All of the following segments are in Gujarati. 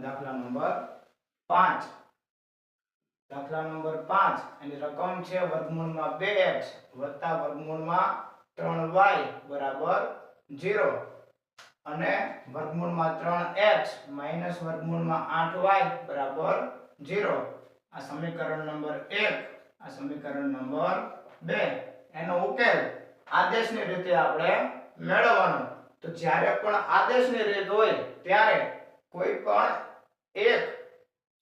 દાખલા નંબર 5. દાખલા નંબર 5 એની રકમ છે વર્ગમૂળમાં 2x વત્તા વર્ગમૂળમાં 3y બરાબર 0 અને વર્ગમૂળમાં 3x માઈનસ વર્ગમૂળમાં 8y બરાબર 0. આ સમીકરણ નંબર 1, આ સમીકરણ નંબર 2. એનો ઉકેલ આદેશની રીતે આપણે મેળવવાનો. તો જ્યારે પણ આદેશની રીત હોય ત્યારે કોઈ પણ એક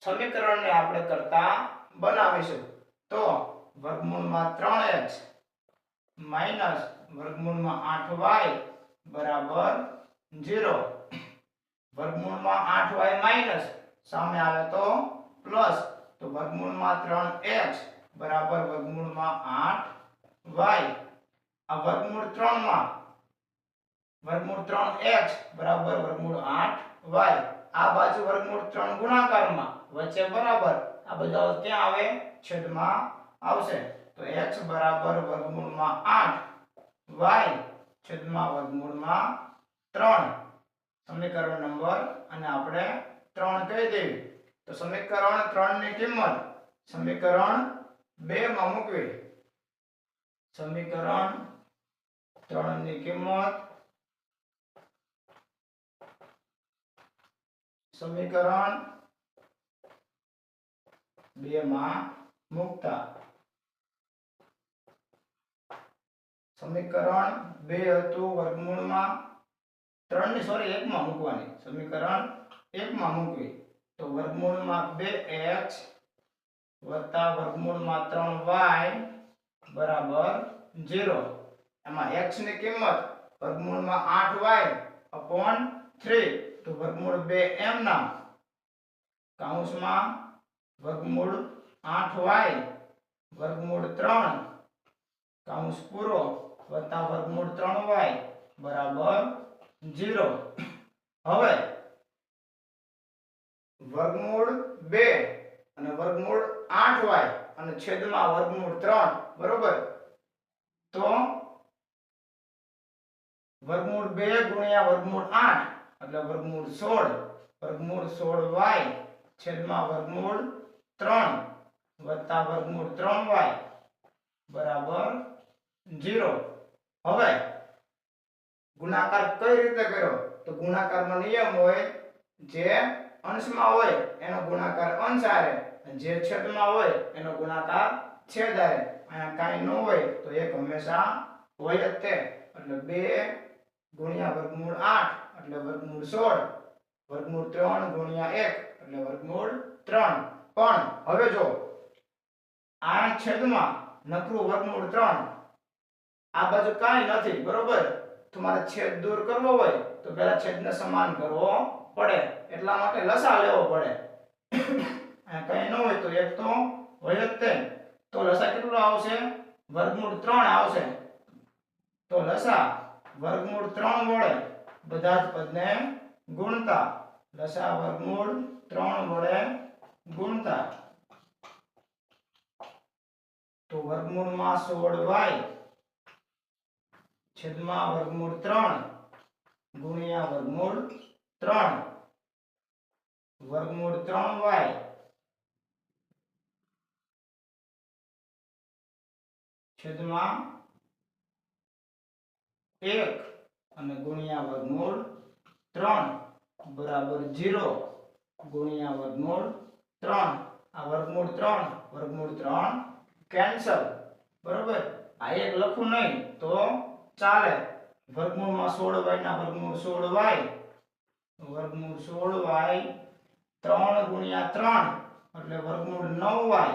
સમીકરણને આપણે કરતા બનાવીશું. તો વર્ગમૂળમાં 3x માઈનસ વર્ગમૂળમાં 8y બરાબર 0. વર્ગમૂળમાં 8y માઈનસ સામે આવે તો પ્લસ, તો વર્ગમૂળમાં 3x બરાબર વર્ગમૂળમાં 8y. આ વર્ગમૂળ 3 માં વર્ગમૂળ 3x બરાબર વર્ગમૂળ 8y. આ બાજુ વર્ગમૂળ 3 ગુણાકારમાં વચ્ચે બરાબર, આ બધા ક્યાં આવે? છેદમાં આવશે. તો x બરાબર વર્ગમૂળમાં 8 y છેદમાં વર્ગમૂળમાં 3. સમીકરણ નંબર અને આપણે 3 કહી દેવી. તો સમીકરણ 3 ની કિંમત સમીકરણ 2 માં મૂકવી. સમીકરણ 3 ની કિંમત સમીકરણ 2 માં મૂકતા સમીકરણ 2 હતું વર્ગમૂળમાં 3 ની 1 માં મૂકવાની. સમીકરણ 1 માં મૂકવી. તો વર્ગમૂળમાં 2x વત્તા વર્ગમૂળમાં 3y બરાબર 0. એમાં x ની કિંમત વર્ગમૂળમાં 8y upon 3. તો વર્ગમૂળ 2 m ના કૌંસમાં વર્ગમૂળ 8y વર્ગમૂળ 3 કૌંસ પૂરો વત્તા વર્ગમૂળ 3y બરાબર 0. હવે વર્ગમૂળ 2 અને વર્ગમૂળ 8y અને છેદમાં વર્ગમૂળ 3 બરોબર. તો વર્ગમૂળ 2 ગુણ્યા વર્ગમૂળ 8 એટલે વર્ગમૂળ 16. વર્ગમૂળ 16y છેદમાં વર્ગમૂળ 3 વત્તા વર્ગમૂળ 3y બરાબર 0. હવે ગુણાકાર કઈ રીતે કર્યો? તો ગુણાકારનો નિયમ હોય, જે અંશમાં હોય એનો ગુણાકાર અંશ હારે, જે છેદમાં હોય એનો ગુણાકાર છેદ હારે. અહીંયા કાંઈ ન હોય તો એક હંમેશા હોય જ તે. એટલે 2 ગુણ્યા વર્ગમૂળ 8 એટલે વર્ગમૂળ 16. વર્ગમૂળ 3 ગુણ્યા 1 એટલે વર્ગમૂળ 3. પણ હવે જો આ છેદમાં નકરું વર્ગમૂળ 3, આ બાજુ કાંઈ નથી બરોબર. તમારે છેદ દૂર કરવો હોય તો પહેલા છેદને સમાન કરવો પડે, એટલા માટે લસા લેવો પડે. આ કંઈ ન હોય તો એક તો હોય જ તે. તો લસા કેટલો આવશે? વર્ગમૂળ 3 આવશે. તો લસા વર્ગમૂળ 3 વડે બધા જ પદને ગુણતા. લસા વર્ગમૂળ 3 વડે ગુણતા. તો વર્ગમૂળમાં 16y છેદમાં વર્ગમૂળ 3 ગુણ્યા વર્ગમૂળ 3 વર્ગમૂળ 3y છેદમાં 1 અને ગુણ્યા વર્ગમૂળ 3 બરાબર 0 ગુણ્યા વર્ગમૂળ 3. આ વર્ગમૂળ 3 કેન્સલ બરોબર. આ એક લખું નહીં તો ચાલે. વર્ગમૂળમાં 16y ના વર્ગમૂળ 16y વર્ગમૂળ 16y 3 ગુણ્યા 3 એટલે વર્ગમૂળ 9y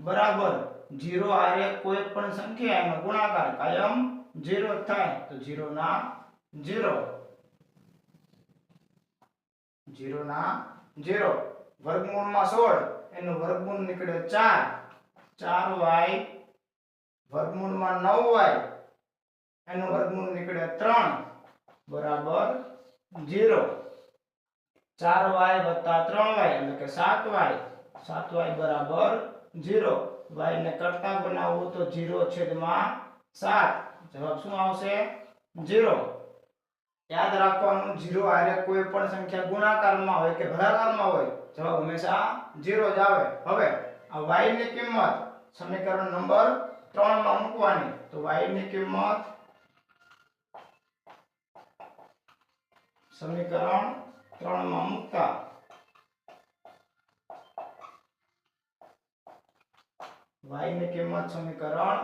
બરાબર 0. આરે કોઈ પણ સંખ્યા એનો ગુણાકાર કાયમ 0 થાય. તો 0 ના 0 0 ના 0. વર્ગમૂળમાં 16 એનું વર્ગમૂળ નીકળે 4y વર્ગમૂળમાં 9y એનું વર્ગમૂળ નીકળે 3 બરાબર 0. 4y વત્તા 3y એટલે કે 7y બરાબર 0. y ને કરતા બનાવવું તો 0 છેદમાં 7. જવાબ શું આવશે? 0. યાદ રાખવાનું 0 હારે કોઈ પણ સંખ્યા ગુણાકારમાં હોય કે ભાગાકારમાં હોય જવાબ હંમેશા 0 જ આવે. હવે આ y ની કિંમત સમીકરણ નંબર 3 માં મૂકવાની. તો y ની કિંમત સમીકરણ 3 માં મૂકતા y ની કિંમત સમીકરણ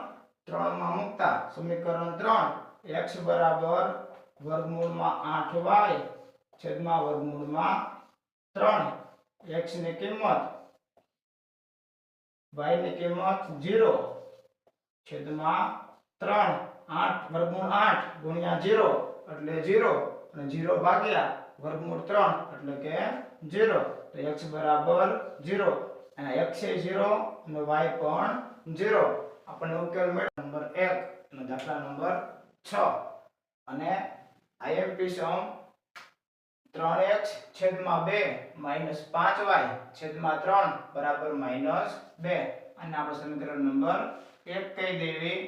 3 માં મૂકતા સમીકરણ 3 x બરાબર વર્ગમૂળમાં 8y છેદમાં વર્ગમૂળમાં 3 x ની કિંમત y ની કિંમત 0 છેદમાં 3 8 વર્ગમૂળ 8 ગુણ્યા 0 એટલે 0 અને 0 ભાગ્યા વર્ગમૂળ 3 એટલે કે 0. તો x બરાબર 0 અને x એ 0 અને y પણ 0. આપણને ઉકેલ મળ્યો નંબર 1 અને દાખલા નંબર 6. અને IMP સમ 3x છેદમાં 2 માઈનસ 5y છેદમાં 3 બરાબર માઈનસ 2. અને આપણે સમીકરણ નંબર 1 કહી દેવી.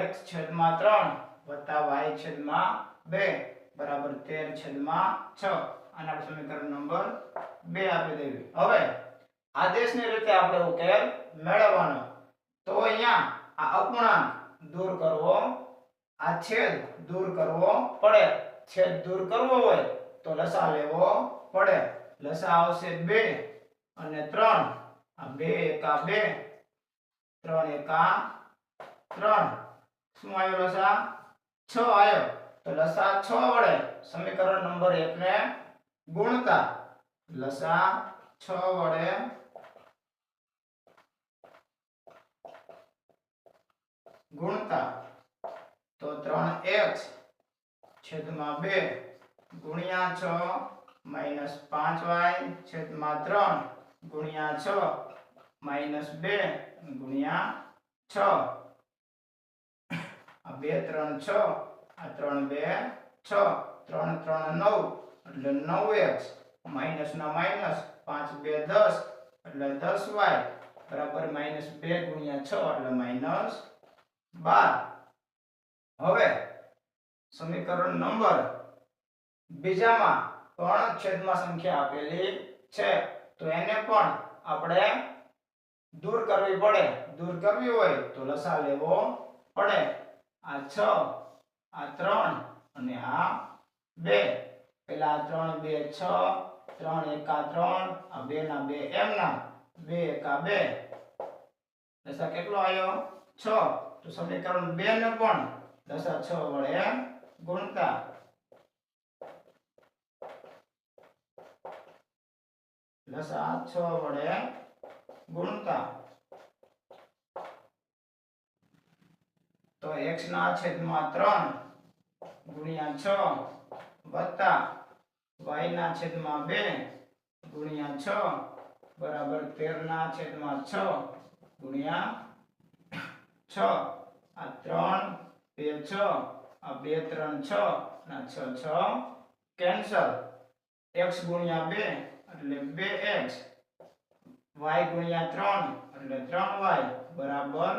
x છેદમાં 3 વત્તા y છેદમાં 2 બરાબર 13 છેદમાં 6. અને આપણે સમીકરણ નંબર 2 આપી દેવી. હવે આદેશની રીતે આપણે ઉકેલ મેળવવાનો. તો અહીંયા આ અપૂર્ણાંક દૂર કરવો, આ છેદ દૂર કરવો પડે. છેદ દૂર કરવો હોય તો લસા લેવો પડે. લસા આવશે 2 અને 3. આ 2 એકા 2 3 એકા 3. શું આવ્યો લસા? 6 આવ્યો. તો લસા 6 વડે સમીકરણ નંબર 1 ને ગુણતા લસા 6 વડે ગુણતા તો 3x છેદમાં 2 ગુણ્યા 6 માઈનસ 5y છેદમાં 3 ગુણ્યા 6 માઈનસ 2 ગુણ્યા 6. આ 2 3 6 આ 3 2 6 3 3 9 એટલે 9x માઈનસ ના માઈનસ 5 2 10 એટલે 10y બરાબર માઈનસ 2 ગુણ્યા 6 એટલે માઈનસ 12. હવે સમીકરણ નંબર બીજામાં પણ છેદમાં સંખ્યા આપેલી છે તો એને પણ આપણે દૂર કરવી પડે. દૂર કરવી હોય તો લસા લેવો પડે. આ 6 આ 3 અને આ 2. પેલા 3 2 6 3 એકા 3 આ 2 ના 2 એમના 2 એકા 2 લસા કેટલો આવ્યો? 6. તો સમીકરણ 2 ને પણ લસા 6 વડે ગુણતા લસા 6 વડે ગુણતા તો x ના છેદમાં 3 ગુણ્યા 6 વત્તા y ના છેદમાં 2 ગુણ્યા 6 બરાબર 13 ના છેદમાં 6 ગુણ્યા 6. આ 3 2 6 આ 2 3 6 ના 6 6 કેન્સલ. x ગુણ્યા 2 એટલે 2x y ગુણ્યા 3 એટલે 3y બરાબર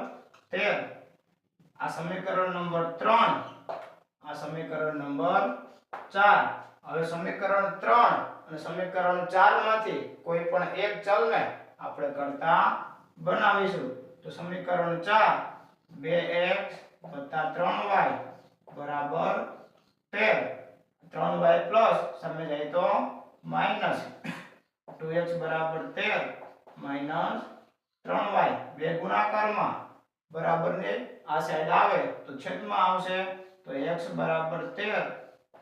13. આ સમીકરણ નંબર 3. આ સમીકરણ નંબર 4. હવે સમીકરણ 3 અને સમીકરણ 4 માંથી કોઈ પણ એક ચલને આપણે કરતા બનાવીશું. તો સમીકરણ 4 2x 3y બરાબર 13. 3y પ્લસ સામે જાય તો માઈનસ 2x બરાબર 13 માઈનસ 3y. બે ગુણાકારમાં બરાબર ને આ સાઈડ આવે તો છેદમાં આવશે. તો x બરાબર 13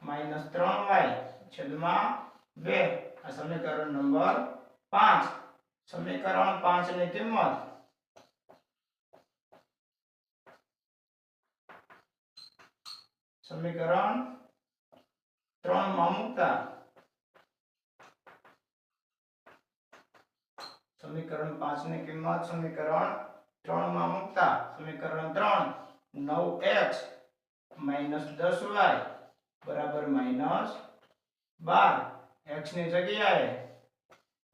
માઈનસ 3y છેદમાં 2. આ સમીકરણ નંબર 5. સમીકરણ 5 ની કિંમત સમીકરણ 3 માં મૂકતા સમીકરણ 5 ની કિંમત સમીકરણ 3 માં મૂકતા સમીકરણ 3 9x માઈનસ 10y બરાબર માઈનસ 12. x ની જગ્યાએ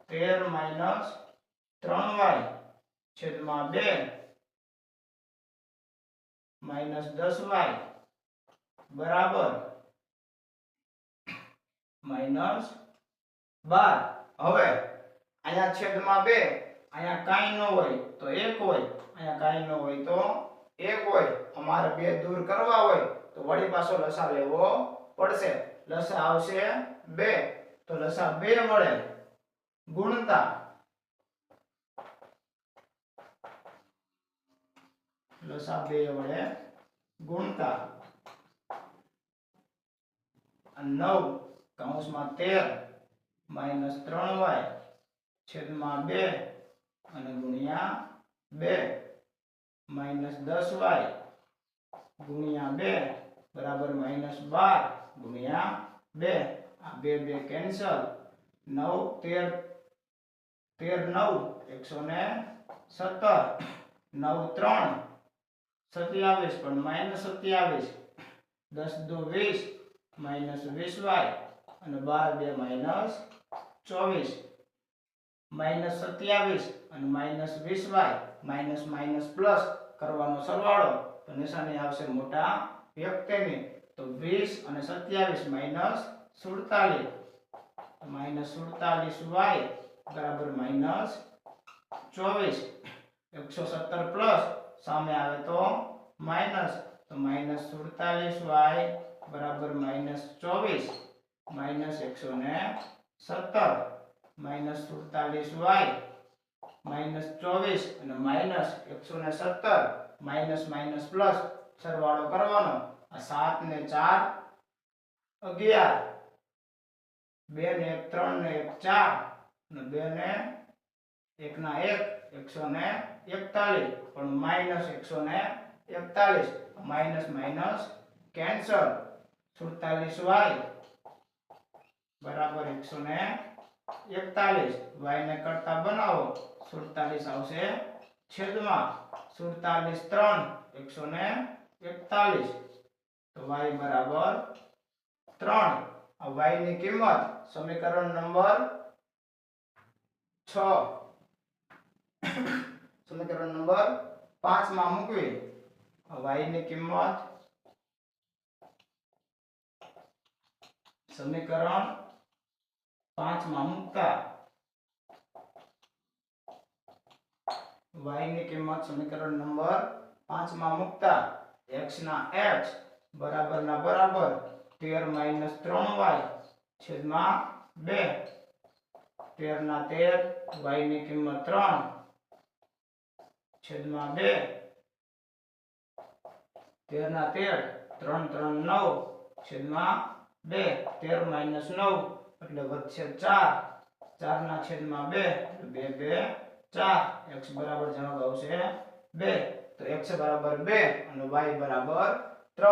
13 માઈનસ 3y છેદમાં 2 માઈનસ 10y બરાબર -12. હવે અહીંયા છેદમાં 2, અહીંયા કાંઈ ન હોય તો 1 હોય, અહીંયા કાંઈ ન હોય તો 1 હોય. અમારે 2 દૂર કરવા હોય તો વળી પાછો લસા લેવો પડશે. લસા આવશે 2, તો લસા 2 વડે ગુણતા લસા 2 વડે ગુણતા 9 કૌંસમાં 13 -3y છેદમાં 2 અને ગુણ્યા 2 -10y ગુણ્યા 2 બરાબર -12 ગુણ્યા 2. આ 2 કેન્સલ. 9 13 9 117 9 3 27 પણ -27 10 2 20 -20y અને 12 2 -24 -27 અને -20y માઇનસ માઇનસ પ્લસ કરવાનો સરવાળો તો નિશાની આવશે મોટા વ્યક્તિની. તો 20 અને 27 -47 -47y બરાબર -24. 117 પ્લસ સામે આવે તો માઇનસ, તો -47y બરાબર -24 -117 -47y -24 અને -117 માઇનસ માઇનસ પ્લસ સરવાળો કરવાનો. આ 7 ને 4 11 2 ને 1 3 ને 1 4 અને 2 ને 1 ના 1 141 પણ -141 માઇનસ માઇનસ કેન્સલ. 47y બરાબર 141 y ને કરતા બનાવો 47 આવશે છેદમાં 47 3 141 તો y બરાબર 3. આ y ની કિંમત સમીકરણ નંબર 6 સમીકરણ નંબર 5 માં મૂકવી. y ની કિંમત સમીકરણ 5 માં મૂકતા y ની કિંમત સમીકરણ નંબર 5 માં મૂકતા x ના x બરાબર ના બરાબર 13 3y છેદમાં 2 13 ના 13 y ની કિંમત 3 છેદમાં 2 13 ના 13 3 3 9 છેદમાં 2 13 9 એટલે વધશે 4 4 ના છેદમાં 2 2 2 4 x બરાબર જવાબ આવશે 2. તો x બરાબર 2 અને y બરાબર 3.